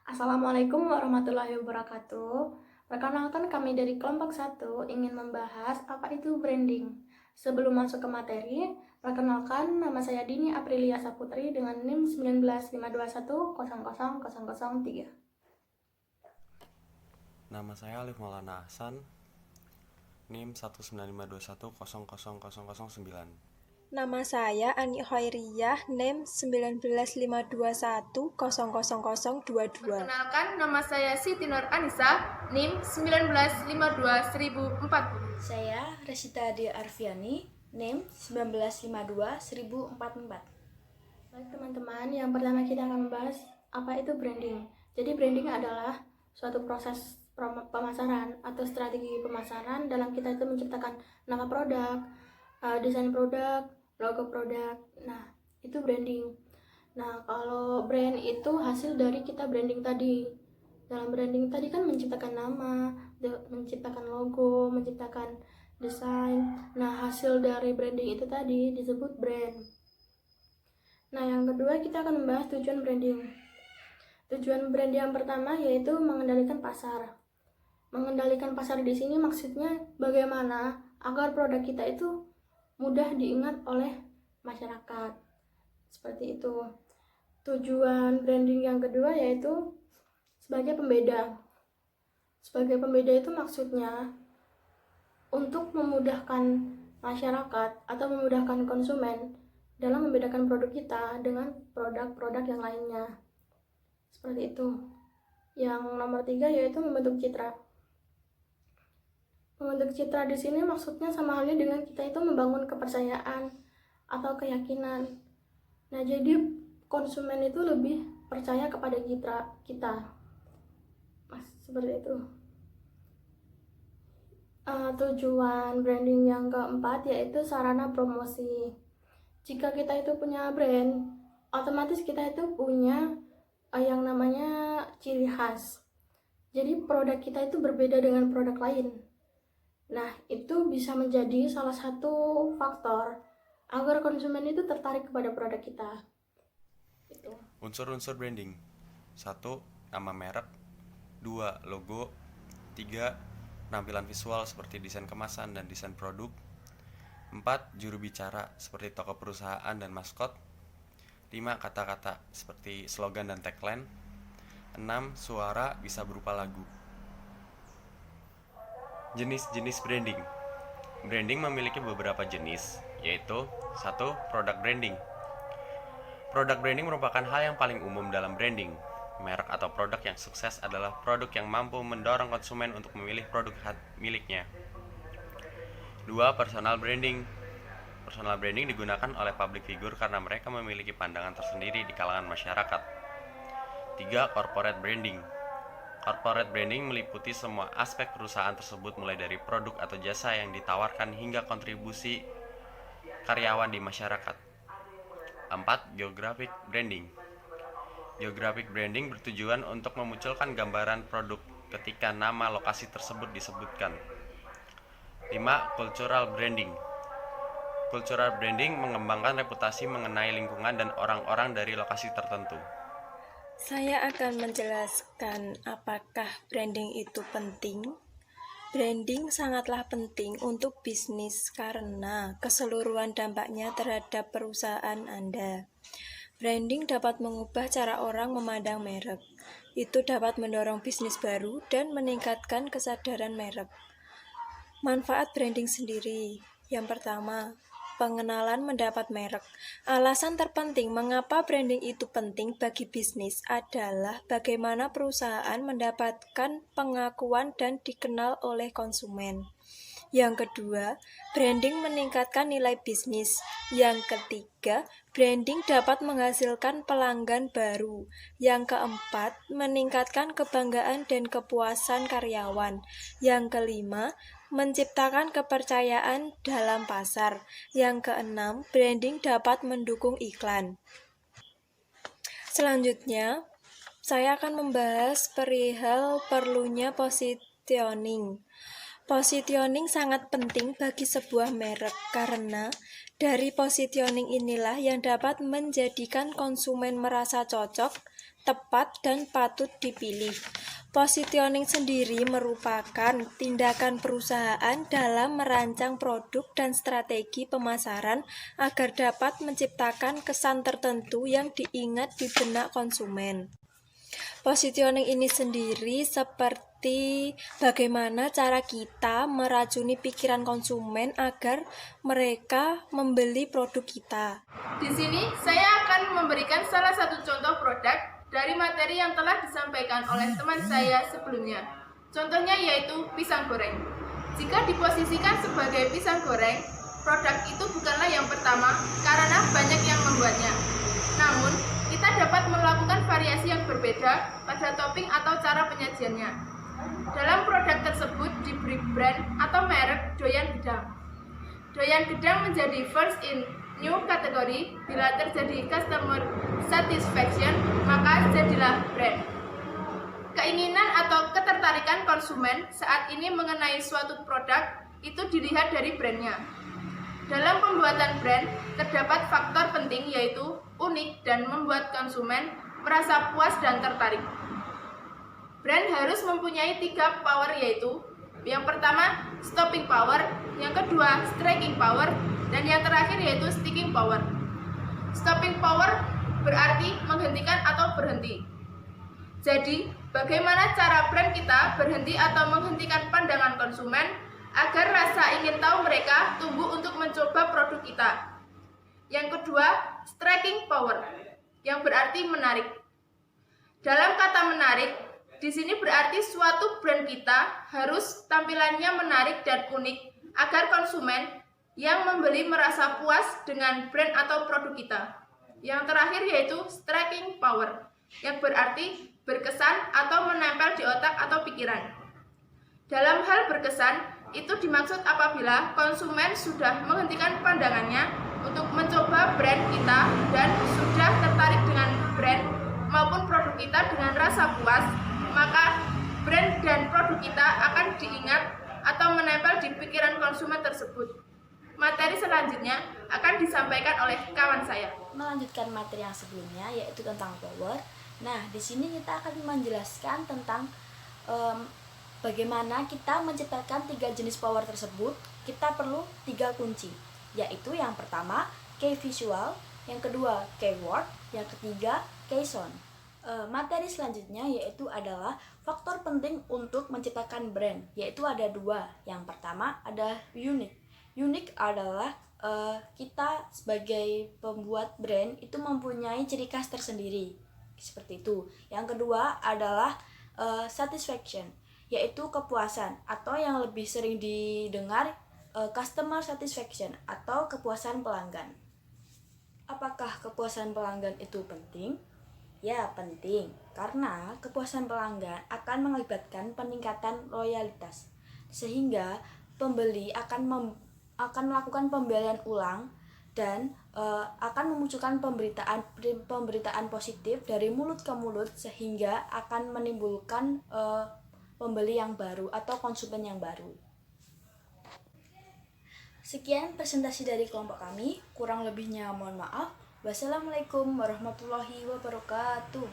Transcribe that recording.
Assalamualaikum warahmatullahi wabarakatuh. Perkenalkan kami dari kelompok 1 ingin membahas apa itu branding. Sebelum masuk ke materi, perkenalkan nama saya Dini Aprilia Saputri dengan NIM 19521000003. Nama saya Alif Maulana Hasan, NIM 19521000009. Nama saya Ani Khairiyah, NIM 19521000022. Perkenalkan, nama saya Siti Nur Anissa, NIM 19521.040. Saya Resita Adi Arfiani, NIM 19521.044. Baik teman-teman, yang pertama kita akan membahas apa itu branding. Jadi branding adalah suatu proses pemasaran atau strategi pemasaran dalam kita itu menciptakan nama produk, desain produk, logo produk. Nah, itu branding. Nah, kalau brand itu hasil dari kita branding tadi. Dalam branding tadi kan menciptakan nama, menciptakan logo, menciptakan desain. Nah, hasil dari branding itu tadi disebut brand. Nah, yang kedua kita akan membahas tujuan branding. Tujuan brand yang pertama yaitu mengendalikan pasar. Mengendalikan pasar di sini maksudnya bagaimana agar produk kita itu mudah diingat oleh masyarakat. Seperti itu. Tujuan branding yang kedua yaitu sebagai pembeda. Sebagai pembeda itu maksudnya untuk memudahkan masyarakat atau memudahkan konsumen dalam membedakan produk kita dengan produk-produk yang lainnya. Seperti itu. Yang nomor 3 yaitu membentuk citra. Membentuk citra di sini maksudnya sama halnya dengan kita itu membangun kepercayaan atau keyakinan. Nah, jadi konsumen itu lebih percaya kepada kita. Seperti itu. Tujuan branding yang keempat yaitu sarana promosi. Jika kita itu punya brand, otomatis kita itu punya yang namanya ciri khas. Jadi produk kita itu berbeda dengan produk lain. Nah, itu bisa menjadi salah satu faktor agar konsumen itu tertarik kepada produk kita. Itu. Unsur-unsur branding: 1. Nama merek. 2. Logo. 3. Penampilan visual seperti desain kemasan dan desain produk. 4. Juru bicara seperti tokoh perusahaan dan maskot. 5. Kata-kata seperti slogan dan tagline. 6. Suara bisa berupa lagu. Jenis-jenis branding. Branding memiliki beberapa jenis, yaitu 1. Produk branding. Produk branding merupakan hal yang paling umum dalam branding. Merek atau produk yang sukses adalah produk yang mampu mendorong konsumen untuk memilih produk miliknya. 2. Personal branding. Personal branding digunakan oleh public figure karena mereka memiliki pandangan tersendiri di kalangan masyarakat. 3. Corporate branding. Corporate branding meliputi semua aspek perusahaan tersebut mulai dari produk atau jasa yang ditawarkan hingga kontribusi karyawan di masyarakat. 4. Geographic branding. Geographic branding bertujuan untuk memunculkan gambaran produk ketika nama lokasi tersebut disebutkan. 5. Cultural branding. Cultural branding mengembangkan reputasi mengenai lingkungan dan orang-orang dari lokasi tertentu. Saya akan menjelaskan apakah branding itu penting. Branding sangatlah penting untuk bisnis karena keseluruhan dampaknya terhadap perusahaan Anda. Branding dapat mengubah cara orang memandang merek. Itu dapat mendorong bisnis baru dan meningkatkan kesadaran merek. Manfaat branding sendiri. Yang pertama, pengenalan mendapat merek. Alasan terpenting mengapa branding itu penting bagi bisnis adalah bagaimana perusahaan mendapatkan pengakuan dan dikenal oleh konsumen. Yang kedua, branding meningkatkan nilai bisnis. Yang ketiga, branding dapat menghasilkan pelanggan baru. Yang keempat, meningkatkan kebanggaan dan kepuasan karyawan. Yang kelima, menciptakan kepercayaan dalam pasar. Yang keenam, branding dapat mendukung iklan. Selanjutnya, saya akan membahas perihal perlunya positioning. Positioning sangat penting bagi sebuah merek karena dari positioning inilah yang dapat menjadikan konsumen merasa cocok tepat dan patut dipilih. Positioning sendiri merupakan tindakan perusahaan dalam merancang produk dan strategi pemasaran agar dapat menciptakan kesan tertentu yang diingat di benak konsumen. Positioning ini sendiri seperti bagaimana cara kita meracuni pikiran konsumen agar mereka membeli produk kita. Di sini saya akan memberikan salah satu contoh produk dari materi yang telah disampaikan oleh teman saya sebelumnya. Contohnya yaitu pisang goreng. Jika diposisikan sebagai pisang goreng, produk itu bukanlah yang pertama karena banyak yang membuatnya. Namun, kita dapat melakukan variasi yang berbeda pada topping atau cara penyajiannya. Dalam produk tersebut diberi brand atau merek Doyan Gedang. Doyan Gedang menjadi first in new kategori. Bila terjadi customer satisfaction, maka jadilah brand. Keinginan atau ketertarikan konsumen saat ini mengenai suatu produk itu dilihat dari brandnya. Dalam pembuatan brand, terdapat faktor penting yaitu unik dan membuat konsumen merasa puas dan tertarik. Brand harus mempunyai 3 power yaitu yang pertama, stopping power, yang kedua, striking power, dan yang terakhir yaitu sticking power. Stopping power berarti menghentikan atau berhenti. Jadi, bagaimana cara brand kita berhenti atau menghentikan pandangan konsumen agar rasa ingin tahu mereka tumbuh untuk mencoba produk kita. Yang kedua, striking power, yang berarti menarik. Dalam kata menarik, di sini berarti suatu brand kita harus tampilannya menarik dan unik agar konsumen yang membeli merasa puas dengan brand atau produk kita. Yang terakhir yaitu striking power, yang berarti berkesan atau menempel di otak atau pikiran. Dalam hal berkesan, itu dimaksud apabila konsumen sudah menghentikan pandangannya untuk mencoba brand kita dan sudah tertarik dengan brand maupun produk kita dengan rasa puas, maka brand dan produk kita akan diingat atau menempel di pikiran konsumen tersebut. Materi selanjutnya akan disampaikan oleh kawan saya. Melanjutkan materi yang sebelumnya yaitu tentang power. Nah, di sini kita akan menjelaskan tentang bagaimana kita menciptakan 3 jenis power tersebut. Kita perlu 3 kunci, yaitu yang pertama key visual, yang kedua keyword, yang ketiga key sound. Materi selanjutnya yaitu adalah faktor penting untuk menciptakan brand, yaitu ada 2. Yang pertama ada unique. Unique adalah kita sebagai pembuat brand itu mempunyai ciri khas tersendiri, seperti itu. Yang kedua adalah satisfaction, yaitu kepuasan, atau yang lebih sering didengar customer satisfaction atau kepuasan pelanggan. Apakah kepuasan pelanggan itu penting? Ya, penting, karena kepuasan pelanggan akan mengakibatkan peningkatan loyalitas, sehingga pembeli akan melakukan pembelian ulang dan akan memunculkan pemberitaan positif dari mulut ke mulut, sehingga akan menimbulkan pembeli yang baru atau konsumen yang baru. Sekian presentasi dari kelompok kami, kurang lebihnya mohon maaf. Wassalamualaikum warahmatullahi wabarakatuh.